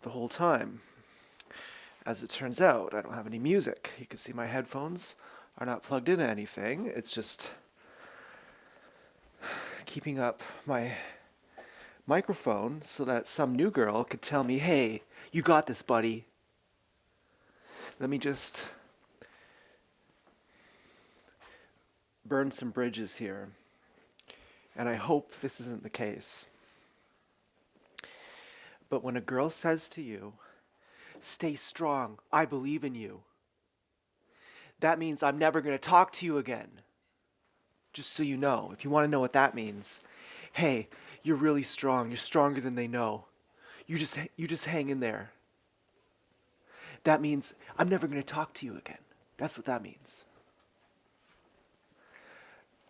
the whole time. As it turns out, I don't have any music. You can see my headphones are not plugged into anything. It's just keeping up my microphone so that some new girl could tell me, hey, you got this, buddy. Let me just burn some bridges here. And I hope this isn't the case. But when a girl says to you, stay strong, I believe in you, that means I'm never going to talk to you again. Just so you know, if you want to know what that means, hey, you're really strong. You're stronger than they know. You just hang in there. That means I'm never going to talk to you again. That's what that means.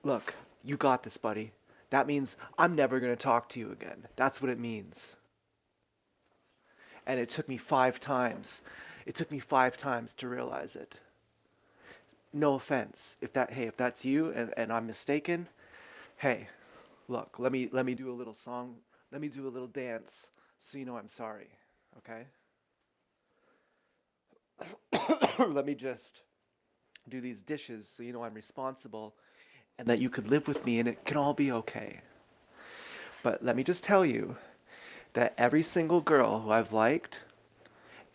Look, you got this, buddy. That means I'm never going to talk to you again. That's what it means. And it took me 5 times. It took me 5 times to realize it. No offense. If that's you and I'm mistaken, hey, look, let me do a little song. Let me do a little dance so you know I'm sorry. Okay? Let me just do these dishes so you know I'm responsible and that you could live with me and it can all be okay. But let me just tell you that every single girl who I've liked,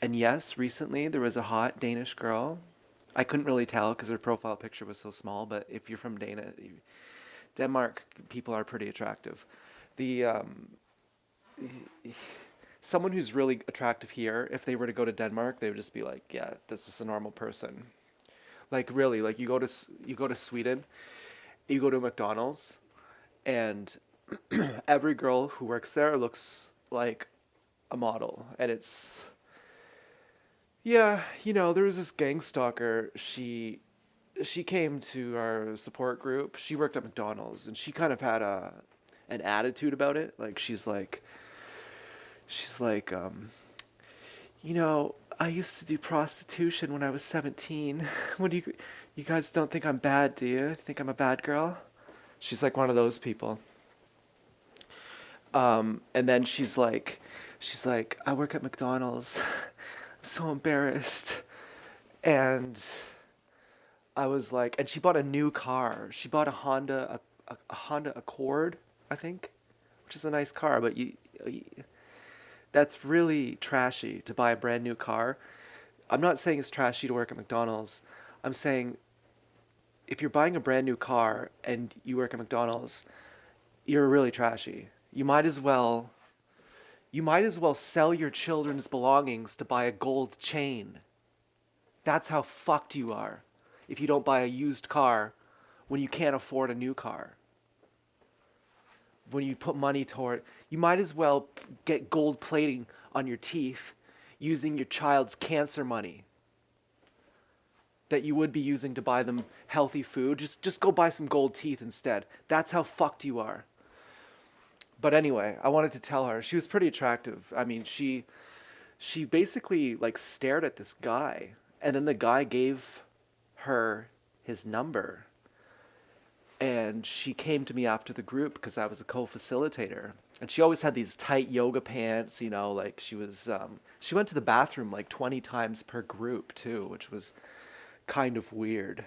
and yes, recently there was a hot Danish girl. I couldn't really tell because her profile picture was so small, but if you're from Denmark, people are pretty attractive. The Someone who's really attractive here, if they were to go to Denmark, they would just be like, yeah, that's just a normal person. Like really, like you go to Sweden, you go to McDonald's, and every girl who works there looks like a model, and it's yeah, there was this gang stalker. She came to our support group. She worked at McDonald's, and she kind of had a an attitude about it. Like she's like, I used to do prostitution when I was 17. What do you guys don't think I'm bad, do you? Think I'm a bad girl? She's like one of those people. And then she's like, I work at McDonald's. I'm so embarrassed. And I was like, and she bought a new car. She bought a Honda Accord, I think, which is a nice car, but that's really trashy to buy a brand new car. I'm not saying it's trashy to work at McDonald's. I'm saying if you're buying a brand new car and you work at McDonald's, you're really trashy. You might as well sell your children's belongings to buy a gold chain. That's how fucked you are if you don't buy a used car when you can't afford a new car. When you put money toward, you might as well get gold plating on your teeth using your child's cancer money that you would be using to buy them healthy food. Just go buy some gold teeth instead. That's how fucked you are. But anyway, I wanted to tell her she was pretty attractive. I mean, she basically like stared at this guy, and then the guy gave her his number, and she came to me after the group because I was a co-facilitator. And she always had these tight yoga pants, like she went to the bathroom like 20 times per group too, which was kind of weird.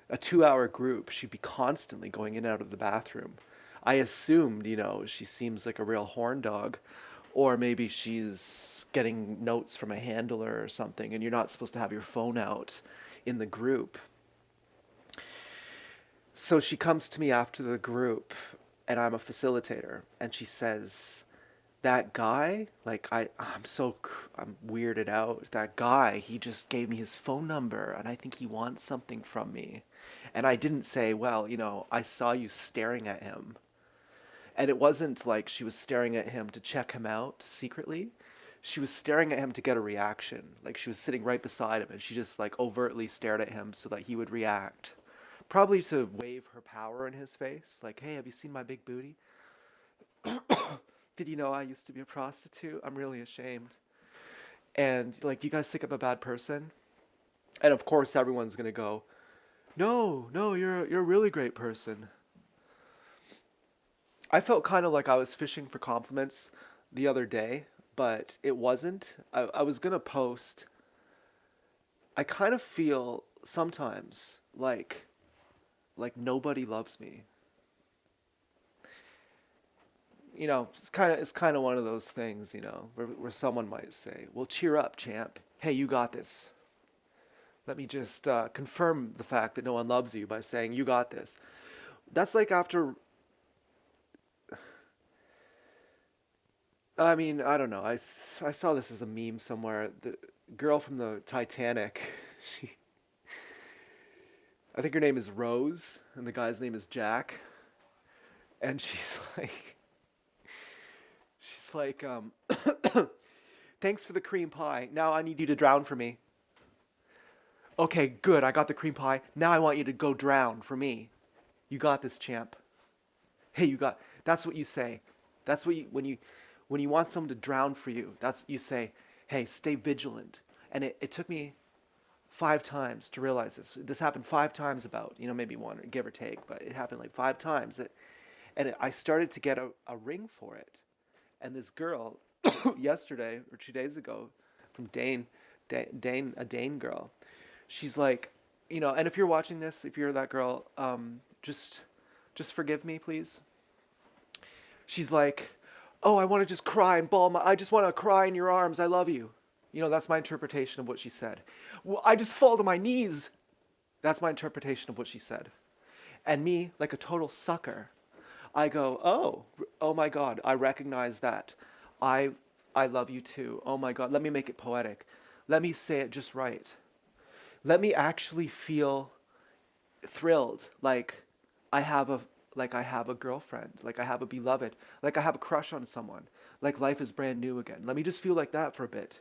A 2-hour group, she'd be constantly going in and out of the bathroom. I assumed, she seems like a real horn dog, or maybe she's getting notes from a handler or something, and you're not supposed to have your phone out in the group. So she comes to me after the group, and I'm a facilitator, and she says, "That guy, like I'm weirded out. That guy, he just gave me his phone number, and I think he wants something from me." And I didn't say, "Well, I saw you staring at him." And it wasn't like she was staring at him to check him out secretly. She was staring at him to get a reaction. Like she was sitting right beside him and she just like overtly stared at him so that he would react. Probably to wave her power in his face. Like, hey, have you seen my big booty? Did you know I used to be a prostitute? I'm really ashamed. And like, do you guys think I'm a bad person? And of course, everyone's gonna go, no, no, you're a really great person. I felt kind of like I was fishing for compliments the other day, but it wasn't. I was gonna post. I kind of feel sometimes like nobody loves me. It's kind of one of those things, where someone might say, "Well, cheer up, champ. Hey, you got this." Let me just confirm the fact that no one loves you by saying you got this. That's like after. I mean, I don't know. I saw this as a meme somewhere. The girl from the Titanic, she, I think her name is Rose, and the guy's name is Jack, and she's like, thanks for the cream pie. Now I need you to drown for me. Okay, good. I got the cream pie. Now I want you to go drown for me. You got this, champ. Hey, you got. That's what you say. That's what you when you want someone to drown for you. That's what you say. Hey, stay vigilant. And it took me 5 times to realize this. This happened 5 times, about maybe one, give or take, but it happened like 5 times. I started to get a ring for it. And this girl, yesterday or 2 days ago, from a Dane girl, she's like, and if you're watching this, if you're that girl, just forgive me, please. She's like, oh, I want to just cry and I just want to cry in your arms. I love you. That's my interpretation of what she said. Well, I just fall to my knees. That's my interpretation of what she said. And me, like a total sucker, I go, oh my God, I recognize that. I, I love you too. Oh my God, let me make it poetic. Let me say it just right. Let me actually feel thrilled, I have a I have a girlfriend, like I have a beloved, like I have a crush on someone, like life is brand new again. Let me just feel like that for a bit.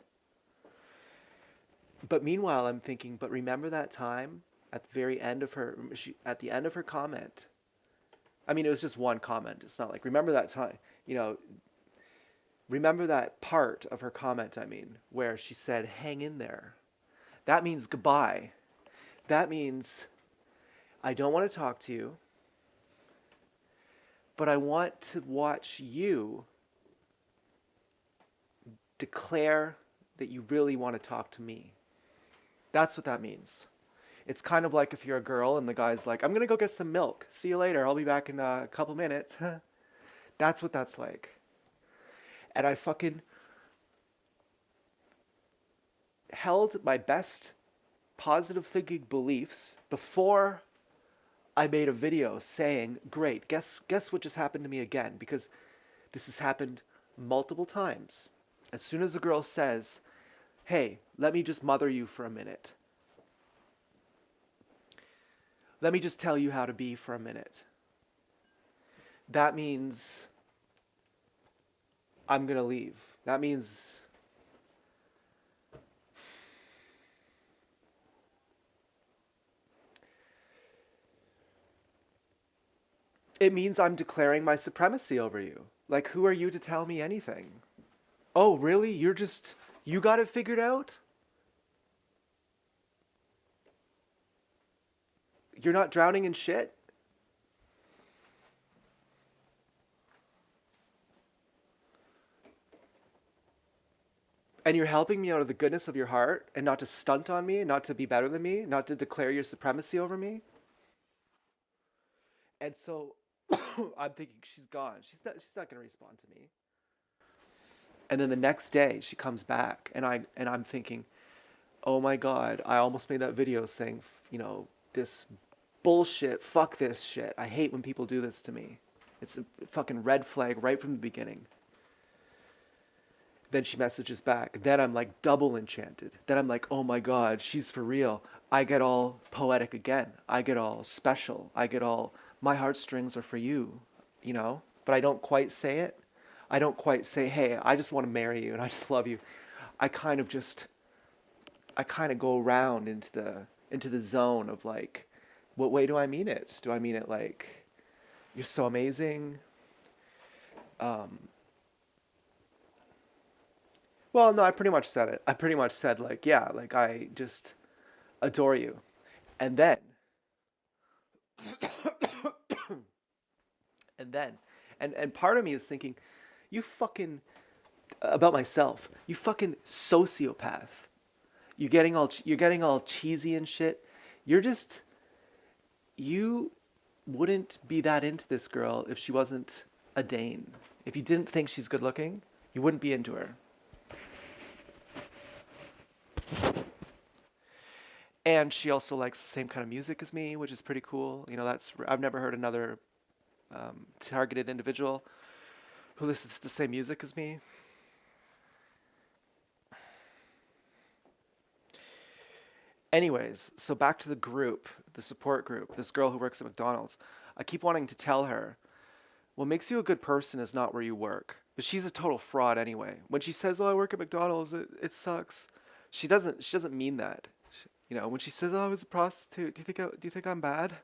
But meanwhile, I'm thinking, but remember that time at the very end of at the end of her comment. I mean, it was just one comment. It's not like remember that time, you know, remember that part of her comment, I mean, where she said, "Hang in there." That means goodbye. That means I don't want to talk to you, but I want to watch you declare that you really want to talk to me. That's what that means. It's kind of like if you're a girl and the guy's like, "I'm going to go get some milk. See you later. I'll be back in a couple minutes." That's what that's like. And I fucking held my best positive thinking beliefs before I made a video saying, "Great, guess what just happened to me again?" Because this has happened multiple times. As soon as a girl says, "Hey, let me just mother you for a minute. Let me just tell you how to be for a minute." That means I'm going to leave. That means it means I'm declaring my supremacy over you. Like, who are you to tell me anything? Oh, really? You got it figured out? You're not drowning in shit? And you're helping me out of the goodness of your heart and not to stunt on me, not to be better than me, not to declare your supremacy over me? And so I'm thinking she's gone. She's not going to respond to me. And then the next day she comes back and I'm thinking, "Oh my God, I almost made that video saying, this bullshit, fuck this shit. I hate when people do this to me. It's a fucking red flag right from the beginning." Then she messages back. Then I'm like double enchanted. Then I'm like, "Oh my God, she's for real." I get all poetic again. I get all special. I get all, my heartstrings are for you, But I don't quite say it. I don't quite say, "Hey, I just want to marry you and I just love you." I kind of just, I kind of go around into the zone of like, what way do I mean it? Do I mean it like, "You're so amazing"? Um, well, no, I pretty much said it. I pretty much said like, "Yeah, like I just adore you." And then, and then, and part of me is thinking, you fucking, about myself. You fucking sociopath. You're getting all cheesy and shit. You're just you wouldn't be that into this girl if she wasn't a Dane. If you didn't think she's good looking, you wouldn't be into her. And she also likes the same kind of music as me, which is pretty cool. That's I've never heard another targeted individual who listens to the same music as me. Anyways, so back to the group, the support group, this girl who works at McDonald's. I keep wanting to tell her, what makes you a good person is not where you work. But she's a total fraud anyway. When she says, "Oh, I work at McDonald's," it sucks. She doesn't mean that. When she says, "Oh, I was a prostitute," do you think I'm bad?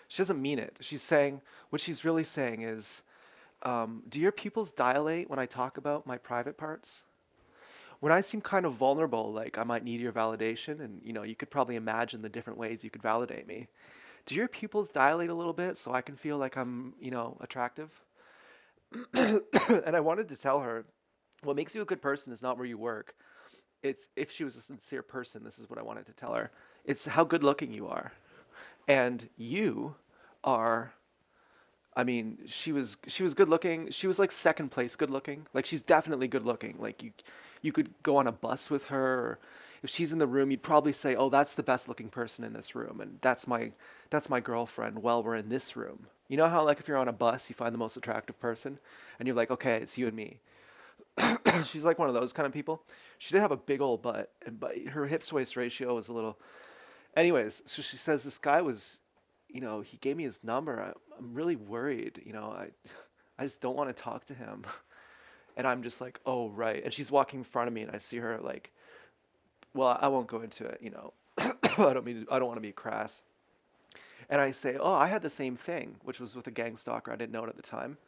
She doesn't mean it. She's saying what she's really saying is, do your pupils dilate when I talk about my private parts? When I seem kind of vulnerable, like I might need your validation, and you could probably imagine the different ways you could validate me. Do your pupils dilate a little bit so I can feel like I'm, attractive? And I wanted to tell her, what makes you a good person is not where you work. It's if she was a sincere person, this is what I wanted to tell her. It's how good looking you are. And you are, I mean, she was good looking. She was like second place good looking. Like she's definitely good looking. Like you could go on a bus with her. Or if she's in the room, you'd probably say, "Oh, that's the best looking person in this room," and that's my girlfriend. While we're in this room, you know how like if you're on a bus, you find the most attractive person, and you're like, "Okay, it's you and me." She's like one of those kind of people. She did have a big old butt, but her hips to waist ratio was a little. Anyways, so she says this guy was, he gave me his number. I'm really worried. I just don't want to talk to him. And I'm just like, oh right. And she's walking in front of me, and I see her like, well, I won't go into it. I don't want to be crass. And I say, oh, I had the same thing, which was with a gang stalker. I didn't know it at the time.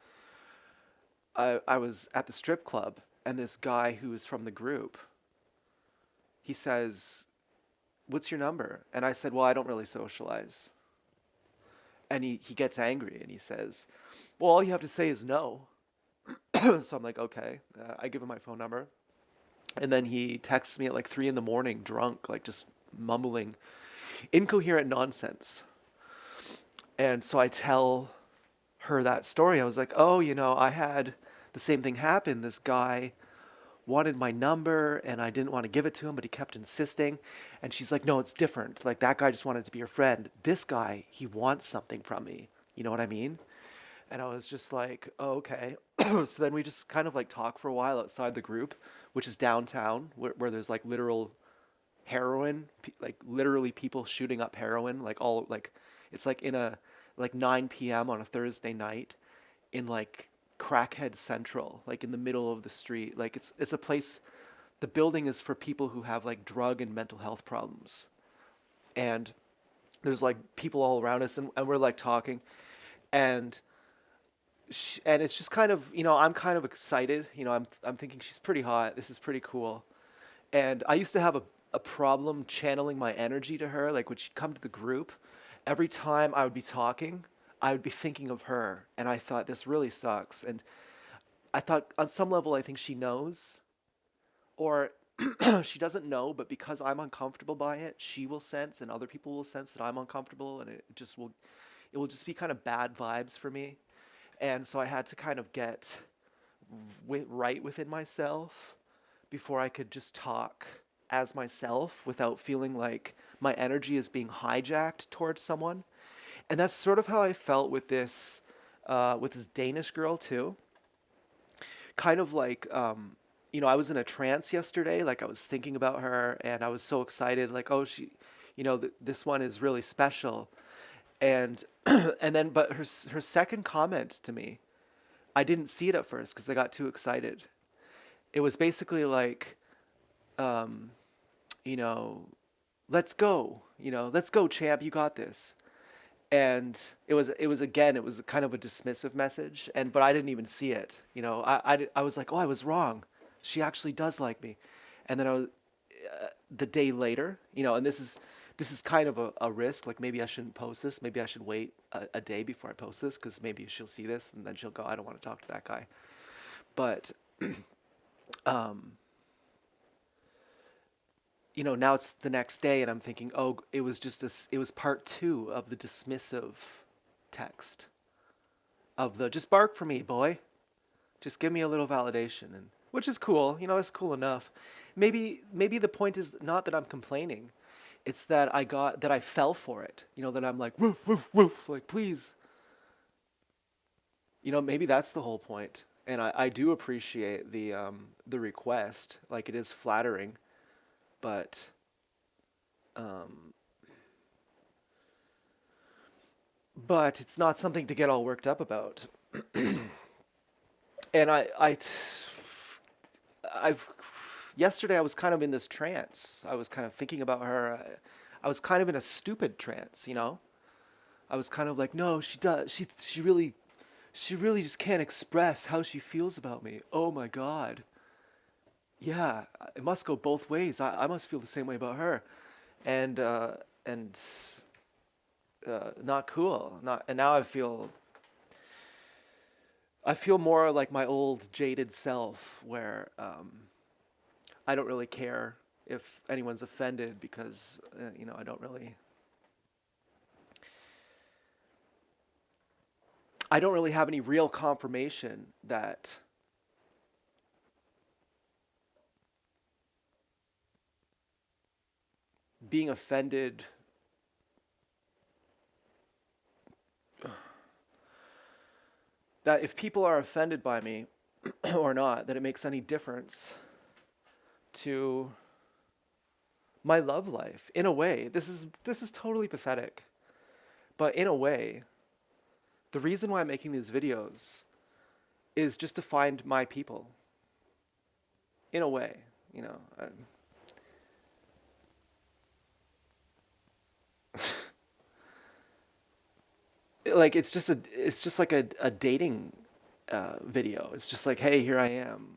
I was at the strip club, and this guy who was from the group, he says, "What's your number?" And I said, "Well, I don't really socialize." And he gets angry and he says, "Well, all you have to say is no." So I'm like, okay. I give him my phone number. And then he texts me at like 3 in the morning, drunk, like just mumbling incoherent nonsense. And so I tell her that story. I was like, oh, I had the same thing happen. This guy wanted my number and I didn't want to give it to him, but he kept insisting. And she's like, no, it's different. Like that guy just wanted to be your friend. This guy, he wants something from me. You know what I mean? And I was just like, oh, okay. So then we just kind of like talk for a while outside the group, which is downtown, where there's like literal heroin, like literally people shooting up heroin, like all like it's like in a like 9 p.m. on a Thursday night in like crackhead central, like in the middle of the street. Like it's a place. The building is for people who have like drug and mental health problems, and there's like people all around us, and we're like talking, and and it's just kind of I'm kind of excited. I'm thinking she's pretty hot. This is pretty cool. And I used to have a problem channeling my energy to her. Like when she'd come to the group, every time I would be talking, I would be thinking of her. And I thought, this really sucks. And I thought, on some level, I think she knows, or she doesn't know, but because I'm uncomfortable by it, she will sense, and other people will sense that I'm uncomfortable, and it will just be kind of bad vibes for me. And so I had to kind of get right within myself before I could just talk as myself without feeling like my energy is being hijacked towards someone. And that's sort of how I felt with this Danish girl too. Kind of like, I was in a trance yesterday. Like I was thinking about her, and I was so excited. Like, oh, this one is really special. And but her second comment to me, I didn't see it at first because I got too excited. It was basically like, um, you know, let's go, let's go, champ, you got this. And it was kind of a dismissive message, but I didn't even see it. I was like, oh, I was wrong. She actually does like me. And then the day later, and this is kind of a risk. Like maybe I shouldn't post this. Maybe I should wait a day before I post this because maybe she'll see this and then she'll go, I don't want to talk to that guy. But Um, now it's the next day, and I'm thinking, oh, it was just this. It was part two of the dismissive text of the just bark for me, boy. Just give me a little validation, and which is cool. That's cool enough. Maybe the point is not that I'm complaining. It's that I fell for it. That I'm like woof woof woof, like please. Maybe that's the whole point. And I do appreciate the request. Like it is flattering, but um, but it's not something to get all worked up about. And I've yesterday I was kind of in this trance. I was kind of thinking about her. I was kind of in a stupid trance. I was kind of like, no, she does. She really just can't express how she feels about me. Oh my God. Yeah, it must go both ways. I must feel the same way about her, and not cool. Not and now I feel more like my old jaded self, where I don't really care if anyone's offended because I don't really have any real confirmation that being offended that if people are offended by me or not, that it makes any difference to my love life. In a way, this is totally pathetic, but in a way, the reason why I'm making these videos is just to find my people. In a way, you know. Like it's just like a dating video. It's just like, hey, here I am.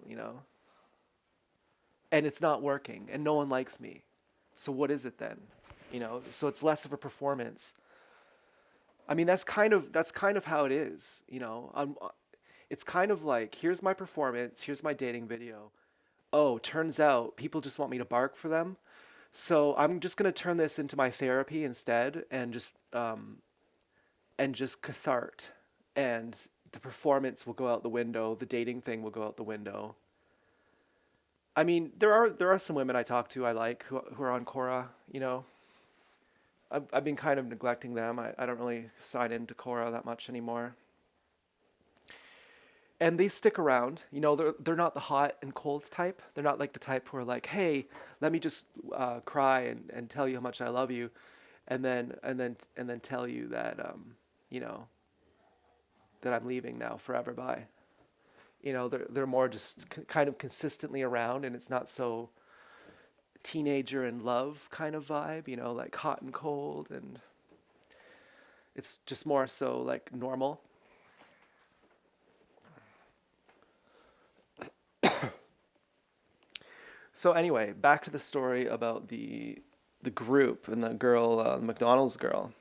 And it's not working, and no one likes me. So what is it then? So it's less of a performance. I mean, that's kind of how it is. It's kind of like, here's my performance, here's my dating video. Oh, turns out people just want me to bark for them. So I'm just gonna turn this into my therapy instead, and just cathart, and the performance will go out the window. The dating thing will go out the window. I mean, there are some women I talk to I like who are on Quora. I've been kind of neglecting them. I don't really sign into Quora that much anymore. And they stick around. They're not the hot and cold type. They're not like the type who are like, hey, let me just cry and tell you how much I love you, and then tell you that you know that I'm leaving now forever. Bye. They're more just kind of consistently around, and it's not so teenager in love kind of vibe. Like hot and cold, and it's just more so like normal. So anyway, back to the story about the group and the girl, the McDonald's girl.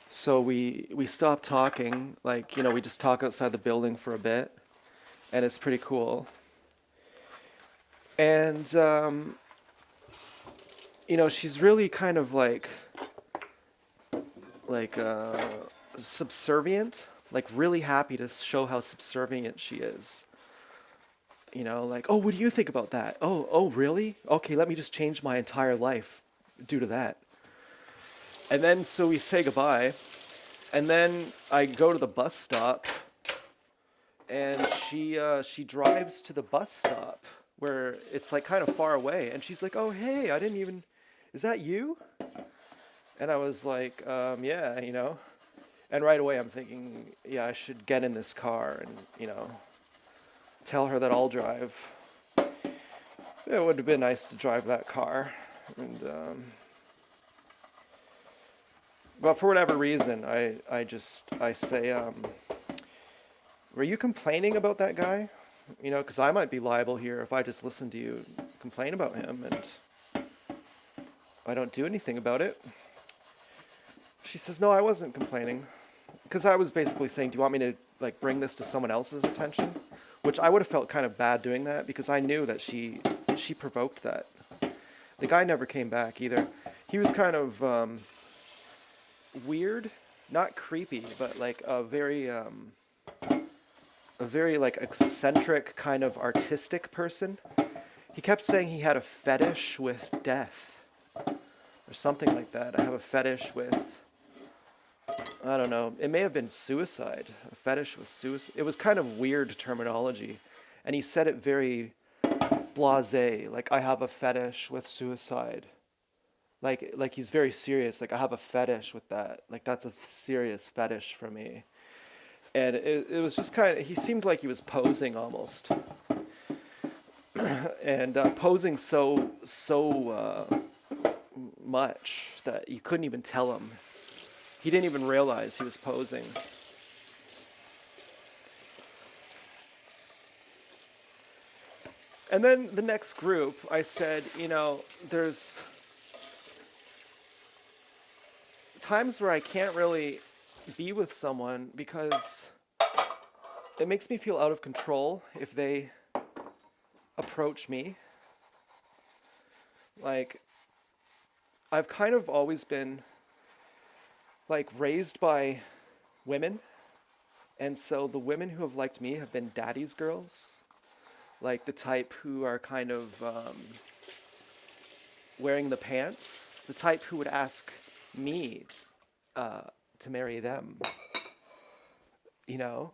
So we stopped talking, like we just talk outside the building for a bit, and it's pretty cool. And she's really kind of like subservient, like really happy to show how subservient she is. Like, oh, what do you think about that? Oh, really? Okay, let me just change my entire life due to that. And then so we say goodbye, and then I go to the bus stop, and she drives to the bus stop where it's like kind of far away, and she's like, "Oh, hey, I didn't even, is that you?" And I was like, yeah. And right away I'm thinking, yeah, I should get in this car and tell her that I'll drive. It would have been nice to drive that car, and but for whatever reason, I say, were you complaining about that guy? Because I might be liable here if I just listen to you complain about him and I don't do anything about it. She says, no, I wasn't complaining. Because I was basically saying, do you want me to like bring this to someone else's attention? which I would have felt kind of bad doing that because I knew that she provoked that. The guy never came back either. He was kind of weird, not creepy, but like a very like eccentric kind of artistic person. He kept saying he had a fetish with death or something like that. I have a fetish with, I don't know, it may have been suicide. A fetish with suicide. It was kind of weird terminology. And he said it very blasé, like I have a fetish with suicide. Like he's very serious, like I have a fetish with that. Like that's a serious fetish for me. And it was just kind of, he seemed like he was posing almost. And posing so much that you couldn't even tell him. He didn't even realize he was posing. And then the next group, I said, you know, there's times where I can't really be with someone because it makes me feel out of control if they approach me. Like, I've kind of always been like raised by women, and so the women who have liked me have been daddy's girls, like the type who are kind of wearing the pants, the type who would ask me to marry them, you know?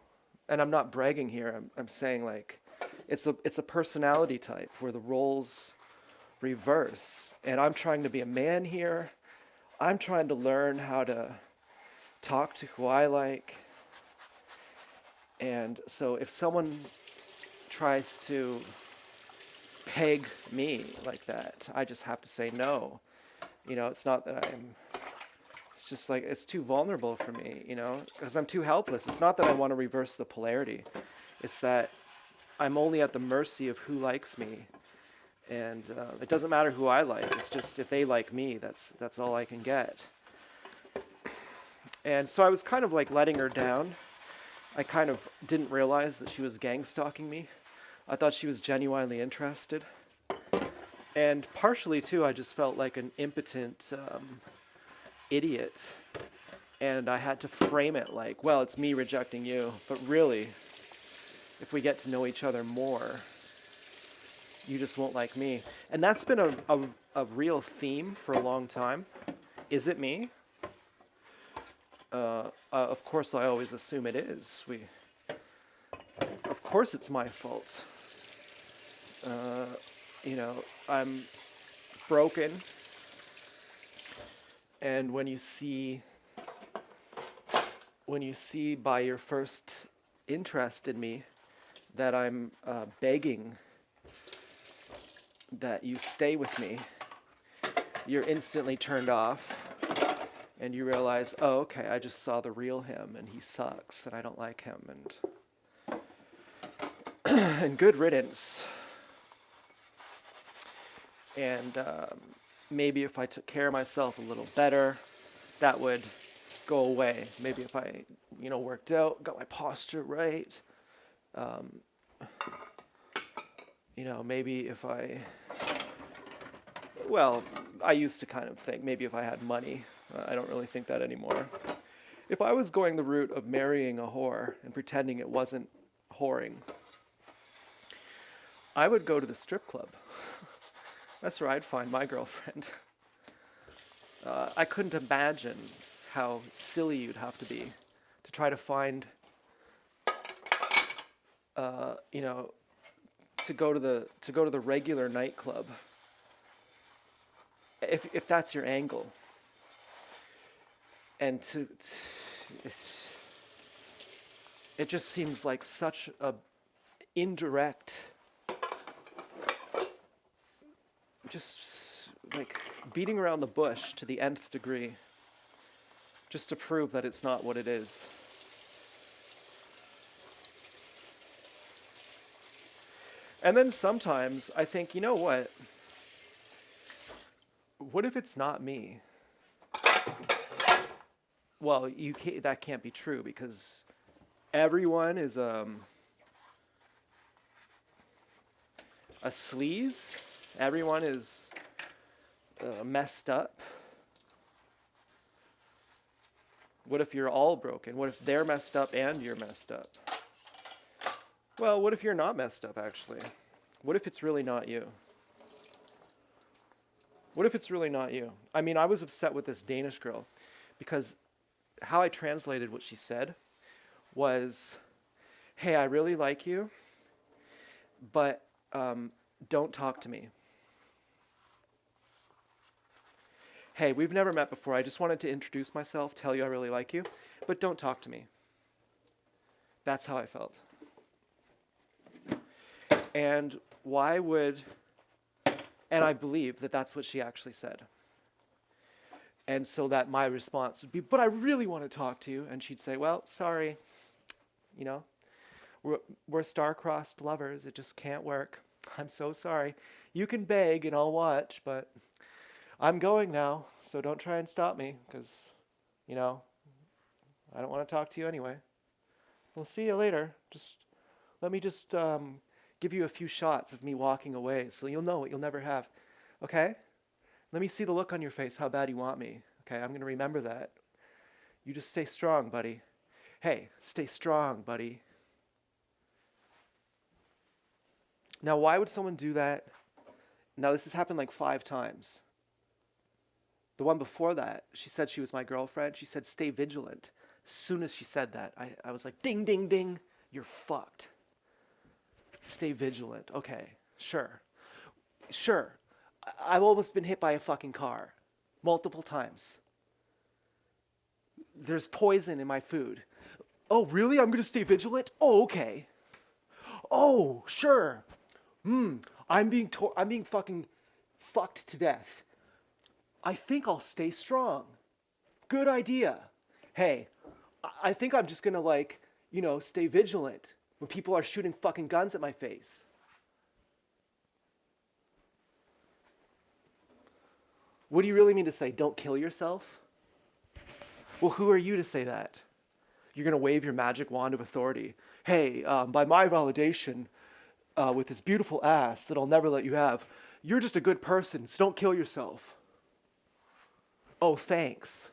And I'm not bragging here. I'm saying like it's a personality type where the roles reverse. And I'm trying to be a man here. I'm trying to learn how to talk to who I like. And so if someone tries to peg me like that, I just have to say no. You know, it's not that it's just like, it's too vulnerable for me, you know, because I'm too helpless. It's not that I want to reverse the polarity. It's that I'm only at the mercy of who likes me. And it doesn't matter who I like. It's just if they like me, that's all I can get. And so I was kind of like letting her down. I kind of didn't realize that she was gang stalking me. I thought she was genuinely interested. And partially, too, I just felt like an impotent idiot. And I had to frame it like, well, it's me rejecting you. But really, if we get to know each other more, you just won't like me. And that's been a real theme for a long time. Is it me? Of course, I always assume it is. Of course, it's my fault. You know, I'm broken, and when you see by your first interest in me that I'm begging that you stay with me, you're instantly turned off. And you realize, oh, okay, I just saw the real him, and he sucks, and I don't like him, and good riddance. And maybe if I took care of myself a little better, that would go away. Maybe if I, you know, worked out, got my posture right. You know, maybe if well, I used to kind of think maybe if I had money. I don't really think that anymore. If I was going the route of marrying a whore and pretending it wasn't whoring, I would go to the strip club. That's where I'd find my girlfriend. I couldn't imagine how silly you'd have to be to try to find, you know, to go to the regular nightclub. If that's your angle. And it just seems like such a indirect, just like beating around the bush to the nth degree, just to prove that it's not what it is. And then sometimes I think, you know what? What if it's not me? Well, that can't be true because everyone is a sleaze. Everyone is messed up. What if you're all broken? What if they're messed up and you're messed up? Well, what if you're not messed up, actually? What if it's really not you? What if it's really not you? I mean, I was upset with this Danish girl because how I translated what she said was, hey, I really like you, but don't talk to me. Hey, we've never met before. I just wanted to introduce myself, tell you I really like you, but don't talk to me. That's how I felt. And why would, and I believe that that's what she actually said. And so that my response would be, but I really want to talk to you. And she'd say, well, sorry, you know, we're star-crossed lovers. It just can't work. I'm so sorry. You can beg and I'll watch, but I'm going now, so don't try and stop me, because, you know, I don't want to talk to you anyway. We'll see you later. Let me give you a few shots of me walking away, so you'll know what you'll never have. Okay? Let me see the look on your face, how bad you want me. Okay, I'm going to remember that. You just stay strong, buddy. Hey, stay strong, buddy. Now, why would someone do that? Now, this has happened like 5 times. The one before that, she said she was my girlfriend. She said, stay vigilant. As soon as she said that, I was like, ding, ding, ding, you're fucked. Stay vigilant. Okay, sure. Sure. I've almost been hit by a fucking car. Multiple times. There's poison in my food. Oh, really? I'm going to stay vigilant? Oh, okay. Oh, sure. I'm being fucking fucked to death. I think I'll stay strong. Good idea. Hey, I think I'm just gonna stay vigilant when people are shooting fucking guns at my face. What do you really mean to say? Don't kill yourself? Well, who are you to say that? You're gonna wave your magic wand of authority. Hey, by my validation, with this beautiful ass that I'll never let you have, you're just a good person, so don't kill yourself. Oh, thanks.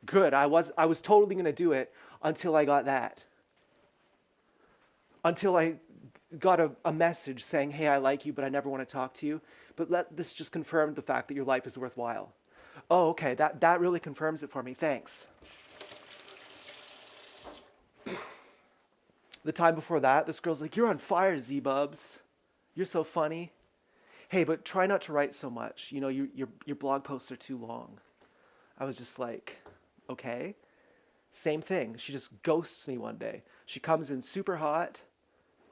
Good. I was totally gonna do it until I got that. Until I got a message saying, hey, I like you, but I never want to talk to you. But this just confirmed the fact that your life is worthwhile. Oh, okay. That really confirms it for me. Thanks. The time before that, this girl's like, you're on fire, Z-Bubs. You're so funny. Hey, but try not to write so much. You know, your blog posts are too long. I was just like, okay. Same thing. She just ghosts me one day. She comes in super hot.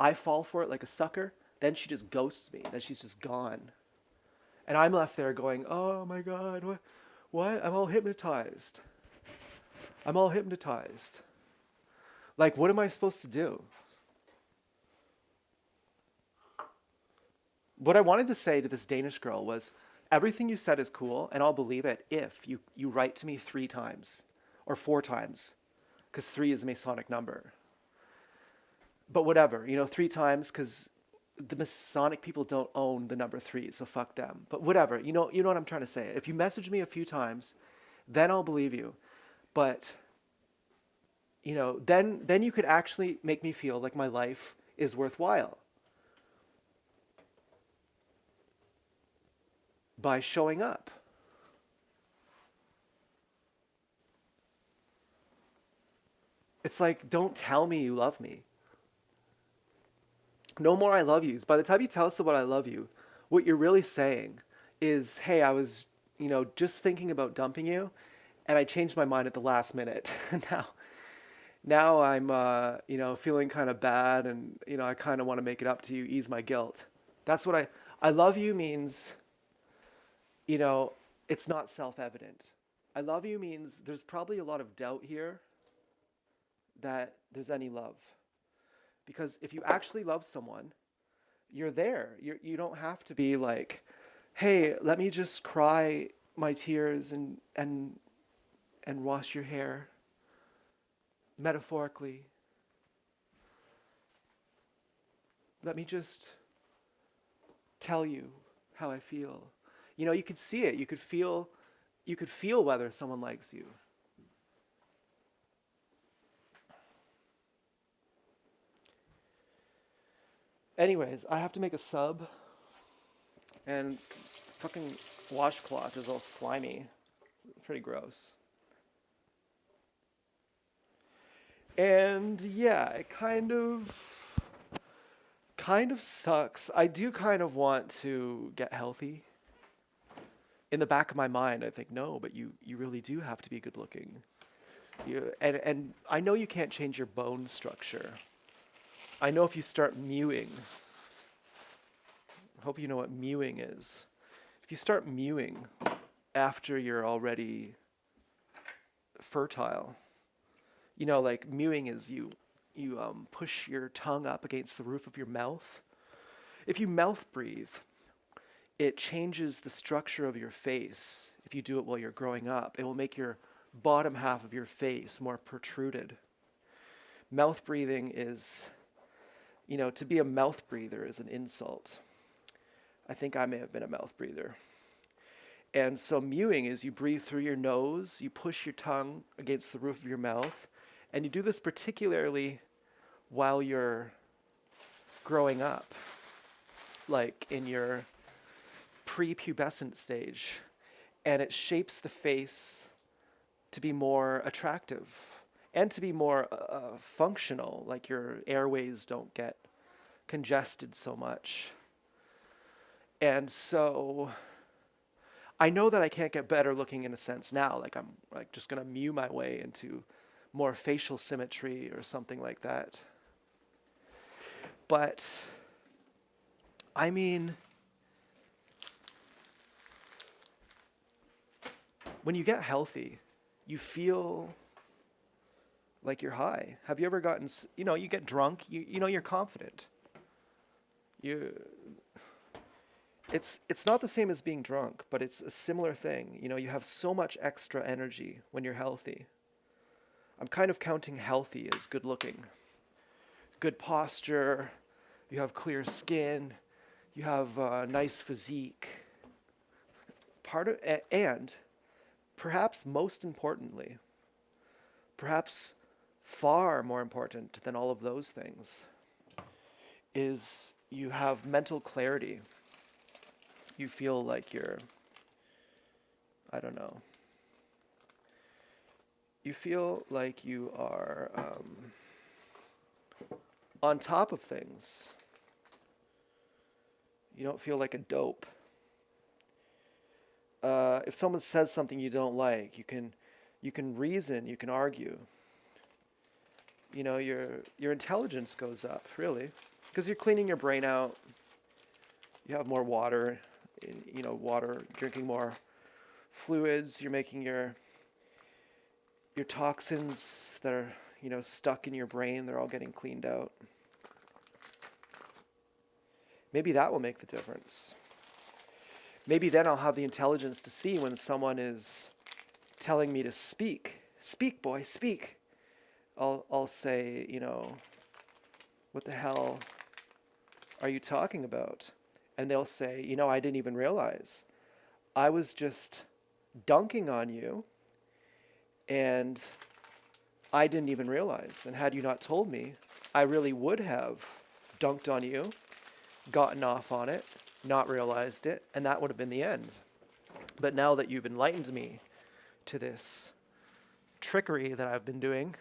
I fall for it like a sucker. Then she just ghosts me. Then she's just gone. And I'm left there going, oh my God, what? I'm all hypnotized. I'm all hypnotized. Like, what am I supposed to do? What I wanted to say to this Danish girl was, everything you said is cool, and I'll believe it if you write to me 3 times or 4 times, because 3 is a Masonic number. But whatever, 3 times, because the Masonic people don't own the number 3, so fuck them. But whatever, you know what I'm trying to say. If you message me a few times, then I'll believe you. But, then you could actually make me feel like my life is worthwhile. By showing up. It's like, don't tell me you love me. No more I love yous. By the time you tell us what I love you, what you're really saying is, hey, I was, just thinking about dumping you, and I changed my mind at the last minute. now I'm, feeling kind of bad, and, I kind of want to make it up to you, ease my guilt. That's what I love you means, it's not self-evident. I love you means there's probably a lot of doubt here that there's any love. Because if you actually love someone, you're there. You don't have to be like, hey, let me just cry my tears and wash your hair, metaphorically. Let me just tell you how I feel. You know, you could see it. You could feel whether someone likes you. Anyways, I have to make a sub, and fucking washcloth is all slimy. Pretty gross. And yeah, it kind of sucks. I do kind of want to get healthy. In the back of my mind, I think, no, but you really do have to be good looking. And I know you can't change your bone structure. I know if you start mewing, I hope you know what mewing is. If you start mewing after you're already fertile, you know, like mewing is you push your tongue up against the roof of your mouth. If you mouth breathe, it changes the structure of your face. If you do it while you're growing up, it will make your bottom half of your face more protruded. Mouth breathing is, you know, to be a mouth breather is an insult. I think I may have been a mouth breather. And so mewing is you breathe through your nose, you push your tongue against the roof of your mouth, and you do this particularly while you're growing up, like in your prepubescent stage, and it shapes the face to be more attractive and to be more functional, like your airways don't get congested so much. And so I know that I can't get better looking in a sense now, like I'm like just going to mew my way into more facial symmetry or something like that. But I mean, when you get healthy, you feel like you're high. Have you ever gotten, you know, you get drunk, you know, you're confident. You, it's not the same as being drunk, but it's a similar thing. You know, you have so much extra energy when you're healthy. I'm kind of counting healthy as good looking. Good posture, you have clear skin, you have a nice physique. And perhaps most importantly, perhaps far more important than all of those things, is you have mental clarity. You feel like you're, I don't know, you feel like you are on top of things. You don't feel like a dope. If someone says something you don't like, you can reason, you can argue. You know, your intelligence goes up, really, because you're cleaning your brain out. You have more water, you know, water, drinking more fluids. You're making your toxins that are, you know, stuck in your brain, they're all getting cleaned out. Maybe that will make the difference. Maybe then I'll have the intelligence to see when someone is telling me to speak. Speak, boy, speak. I'll say, you know, what the hell are you talking about? And they'll say, you know, I didn't even realize. I was just dunking on you, and I didn't even realize. And had you not told me, I really would have dunked on you, gotten off on it, not realized it, and that would have been the end. But now that you've enlightened me to this trickery that I've been doing,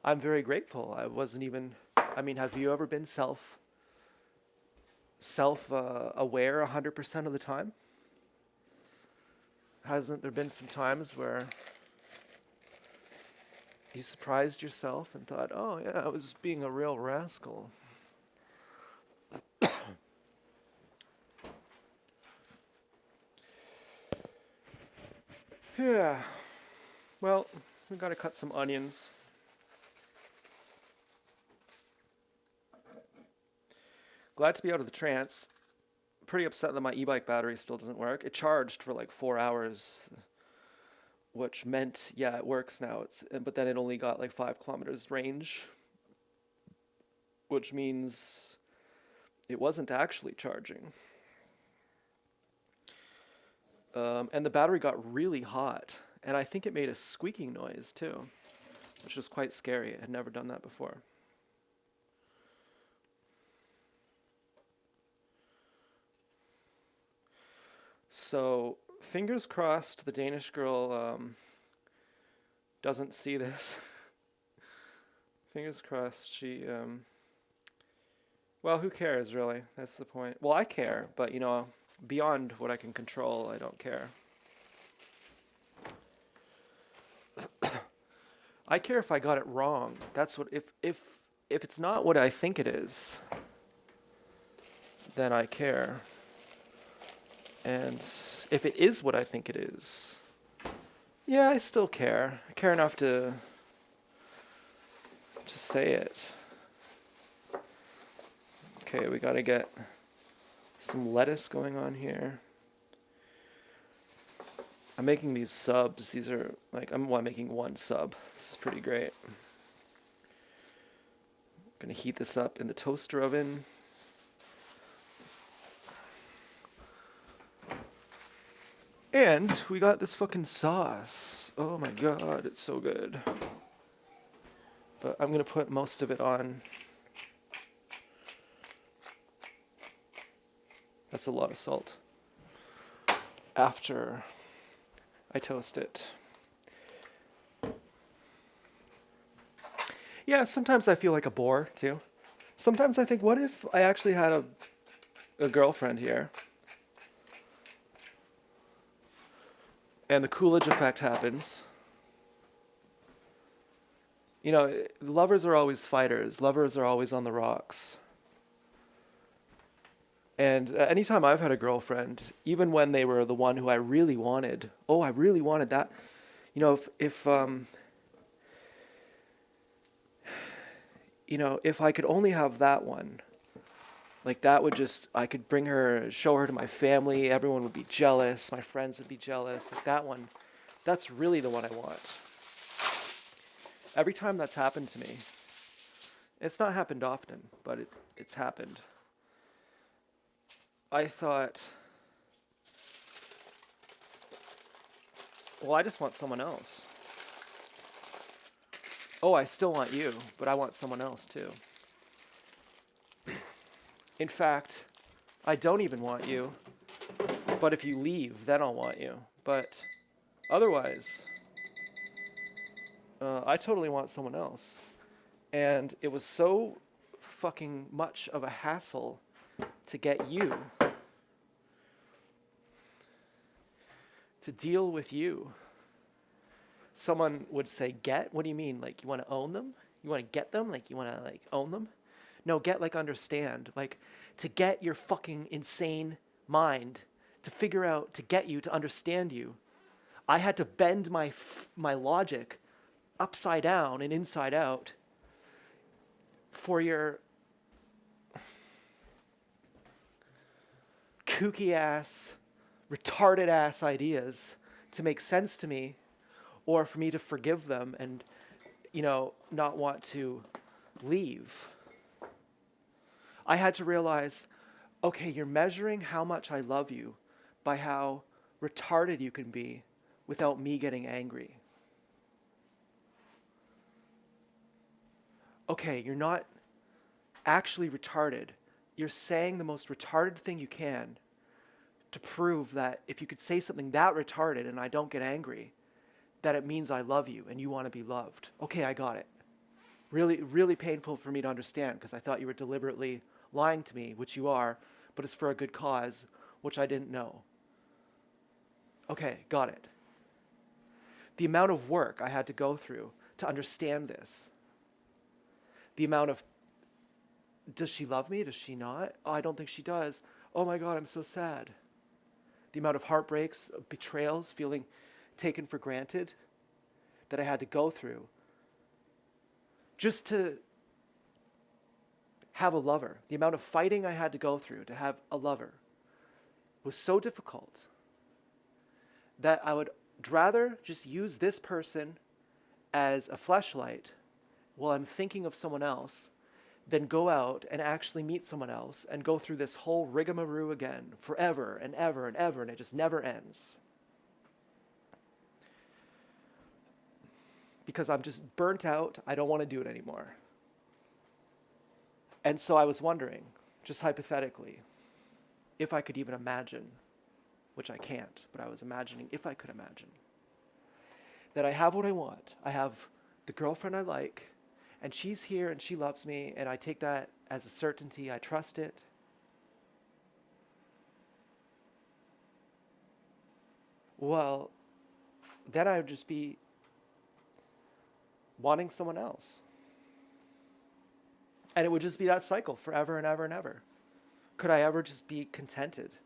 I'm very grateful. I wasn't even, I mean, have you ever been aware 100% of the time? Hasn't there been some times where you surprised yourself and thought, oh yeah, I was being a real rascal? Yeah. Well, we gotta cut some onions. Glad to be out of the trance. Pretty upset that my e-bike battery still doesn't work. It charged for like 4 hours, which meant, yeah, it works now. But then it only got like 5 kilometers range, which means it wasn't actually charging. And the battery got really hot, and I think it made a squeaking noise too, which was quite scary. I had never done that before. So, fingers crossed the Danish girl doesn't see this. Fingers crossed she, well, who cares, really? That's the point. Well, I care, but, beyond what I can control, I don't care. I care if I got it wrong. That's what, if it's not what I think it is, then I care. And if it is what I think it is, yeah, I still care. I care enough to say it. Okay, we gotta get some lettuce going on here. I'm making these subs. These are like, I'm making one sub. This is pretty great. Gonna heat this up in the toaster oven. And we got this fucking sauce. Oh my god, it's so good. But I'm gonna put most of it on. That's a lot of salt. After I toast it. Yeah, sometimes I feel like a bore too. Sometimes I think, what if I actually had a girlfriend here? And the Coolidge effect happens. Lovers are always fighters. Lovers are always on the rocks. And anytime I've had a girlfriend, even when they were the one who I really wanted, I really wanted that. If I could only have that one, like that would I could show her to my family, everyone would be jealous, my friends would be jealous. Like that one, that's really the one I want. Every time that's happened to me, it's not happened often, but it's happened. I thought, well, I just want someone else. Oh, I still want you, but I want someone else too. In fact, I don't even want you, but if you leave, then I'll want you. But otherwise, I totally want someone else. And it was so fucking much of a hassle to get you, to deal with you. Someone would say, get? What do you mean? Like, you want to own them? You want to get them? Like, you want to, like, own them? No, get, like, understand. Like, to get your fucking insane mind, to figure out, to get you, to understand you. I had to bend my logic upside down and inside out for your kooky ass, retarded ass ideas to make sense to me, or for me to forgive them and, not want to leave. I had to realize, okay, you're measuring how much I love you by how retarded you can be without me getting angry. Okay, you're not actually retarded. You're saying the most retarded thing you can to prove that if you could say something that retarded and I don't get angry, that it means I love you and you want to be loved. Okay, I got it. Really, really painful for me to understand because I thought you were deliberately lying to me, which you are, but it's for a good cause, which I didn't know. Okay, got it. The amount of work I had to go through to understand this. The amount of, does she love me? Does she not? Oh, I don't think she does. Oh my God, I'm so sad. The amount of heartbreaks, betrayals, feeling taken for granted that I had to go through just to have a lover. The amount of fighting I had to go through to have a lover was so difficult that I would rather just use this person as a fleshlight while I'm thinking of someone else than go out and actually meet someone else and go through this whole rigmarole again forever and ever and ever, and it just never ends. Because I'm just burnt out. I don't want to do it anymore. And so I was wondering, just hypothetically, if I could even imagine, which I can't, but I was imagining if I could imagine, that I have what I want. I have the girlfriend I like, and she's here and she loves me, and I take that as a certainty. I trust it. Well, then I would just be wanting someone else. And it would just be that cycle forever and ever and ever. Could I ever just be contented?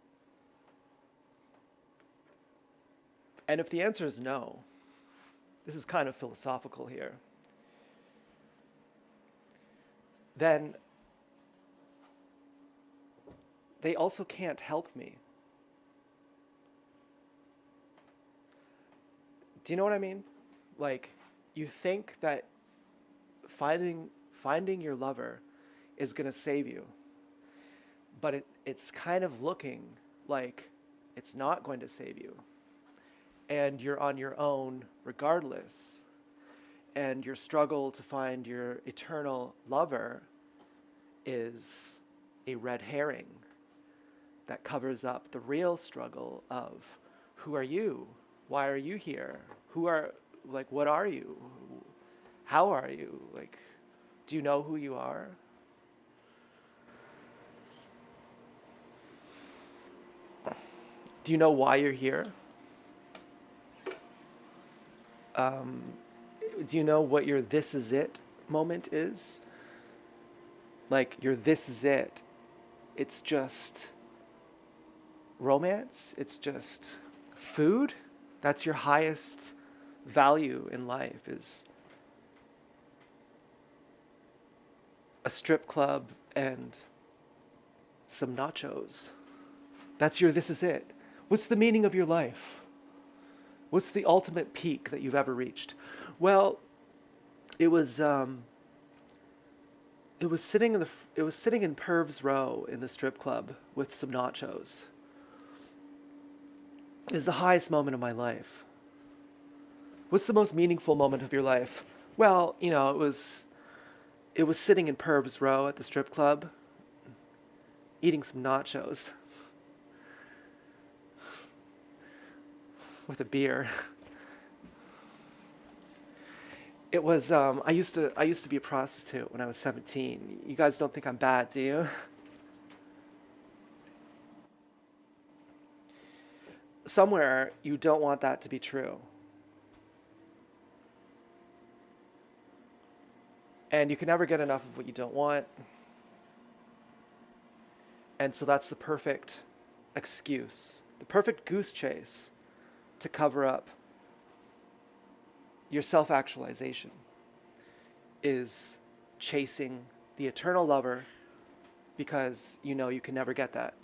And if the answer is no, this is kind of philosophical here, then they also can't help me. Do you know what I mean? Like, you think that finding your lover is going to save you, but it's kind of looking like it's not going to save you. And you're on your own regardless. And your struggle to find your eternal lover is a red herring that covers up the real struggle of who are you? Why are you here? What are you? How are you? Like, do you know who you are? Do you know why you're here? Do you know what your this is it moment is? Like, your this is it. It's just romance. It's just food. That's your highest value in life, is a strip club and some nachos. That's your this is it. What's the meaning of your life? What's the ultimate peak that you've ever reached? Well, it was sitting in Perv's Row in the strip club with some nachos. It was the highest moment of my life. What's the most meaningful moment of your life? Well, it was sitting in Perv's Row at the strip club, eating some nachos with a beer. It was I used to be a prostitute when I was 17. You guys don't think I'm bad, do you? Somewhere you don't want that to be true. And you can never get enough of what you don't want. And so that's the perfect excuse, the perfect goose chase to cover up your self-actualization, is chasing the eternal lover because you know you can never get that.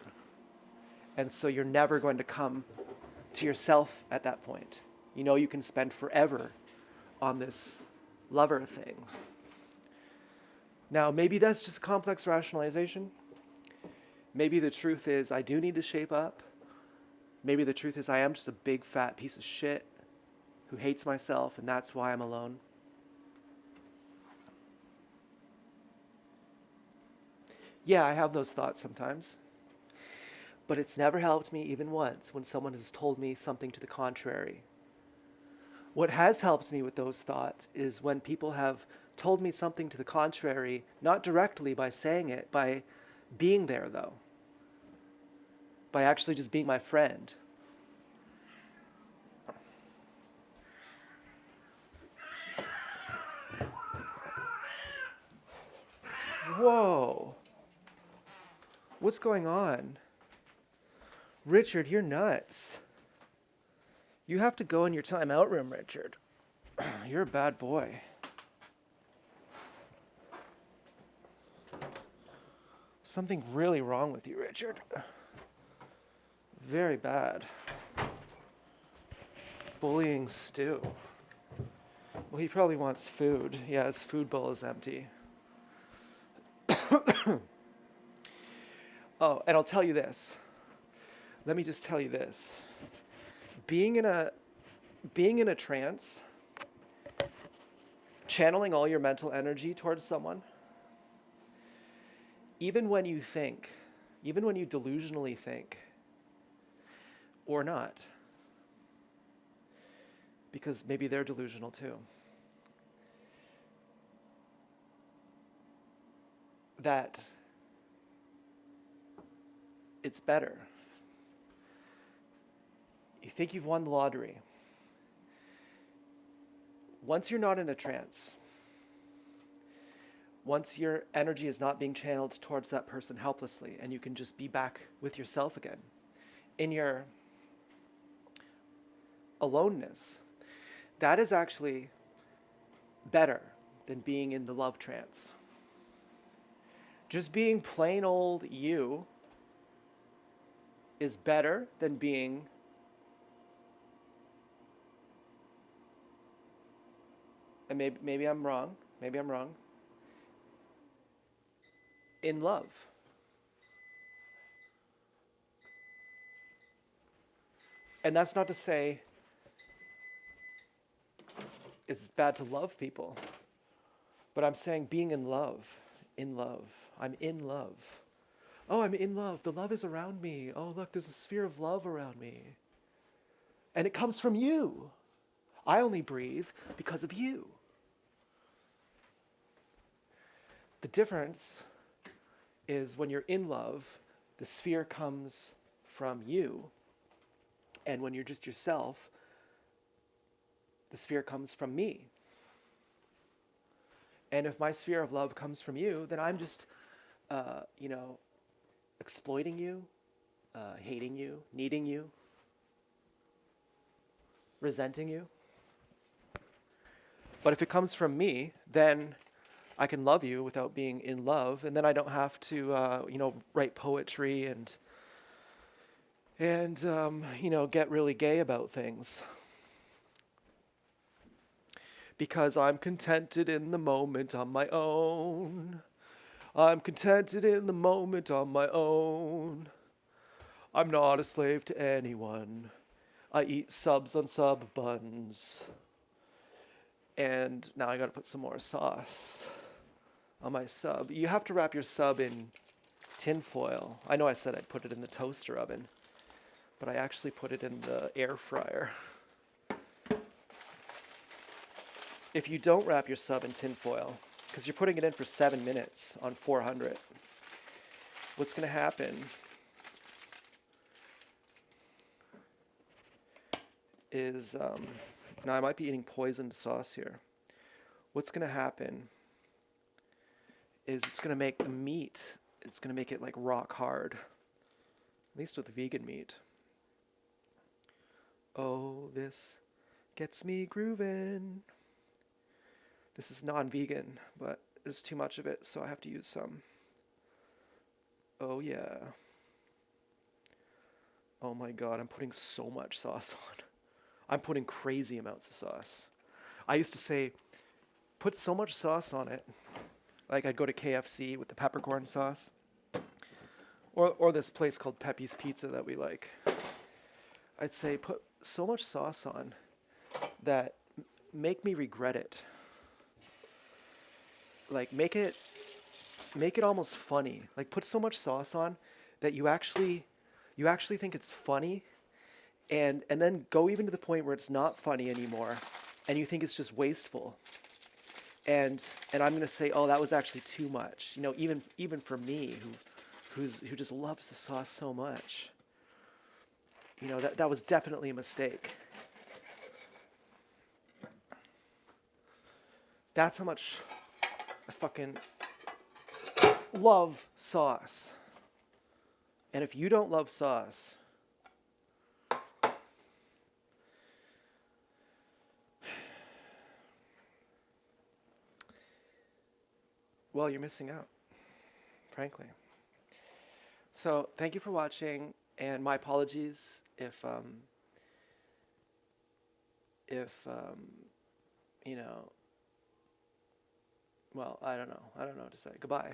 And so you're never going to come to yourself at that point. You know you can spend forever on this lover thing. Now, maybe that's just complex rationalization. Maybe the truth is I do need to shape up. Maybe the truth is I am just a big fat piece of shit who hates myself, and that's why I'm alone. Yeah, I have those thoughts sometimes. But it's never helped me even once when someone has told me something to the contrary. What has helped me with those thoughts is when people have told me something to the contrary, not directly by saying it, by being there though. By actually just being my friend. Whoa. What's going on? Richard, you're nuts. You have to go in your timeout room, Richard. You're a bad boy. Something really wrong with you, Richard. Very bad. Bullying Stu. Well, he probably wants food. Yeah, his food bowl is empty. Oh, and I'll tell you this. Let me just tell you this. Being in a being in a trance, channeling all your mental energy towards someone, even when you think, even when you delusionally think, or not, because maybe they're delusional too, that it's better. You think you've won the lottery. Once you're not in a trance, once your energy is not being channeled towards that person helplessly, and you can just be back with yourself again, in your aloneness, that is actually better than being in the love trance. Just being plain old you is better than being and maybe I'm wrong, in love. And that's not to say it's bad to love people, but I'm saying being in love, in love. I'm in love. Oh, I'm in love. The love is around me. Oh, look, there's a sphere of love around me. And it comes from you. I only breathe because of you. The difference is when you're in love, the sphere comes from you. And when you're just yourself, the sphere comes from me. And if my sphere of love comes from you, then I'm just, exploiting you, hating you, needing you, resenting you. But if it comes from me, then I can love you without being in love, and then I don't have to, write poetry and get really gay about things. Because I'm contented in the moment on my own. I'm contented in the moment on my own. I'm not a slave to anyone. I eat subs on sub buns. And now I gotta put some more sauce on my sub. You have to wrap your sub in tin foil. I know I said I'd put it in the toaster oven, but I actually put it in the air fryer. If you don't wrap your sub in tin foil, because you're putting it in for 7 minutes on 400, what's going to happen is, now I might be eating poisoned sauce here. What's going to happen is it's going to make the meat, it's going to make it like rock hard, at least with vegan meat. Oh, this gets me grooving. This is non-vegan, but there's too much of it, so I have to use some. Oh yeah. Oh my god, I'm putting so much sauce on. I'm putting crazy amounts of sauce. I used to say, put so much sauce on it. Like I'd go to KFC with the peppercorn sauce. Or this place called Pepe's Pizza that we like. I'd say, put so much sauce on that make me regret it. Like make it almost funny. Like put so much sauce on that you actually think it's funny, and then go even to the point where it's not funny anymore and you think it's just wasteful. And I'm going to say, "Oh, that was actually too much." Even for me who just loves the sauce so much. That was definitely a mistake. That's how much I fucking love sauce. And if you don't love sauce, well, you're missing out, frankly. So, thank you for watching, and my apologies if well, I don't know what to say. Goodbye.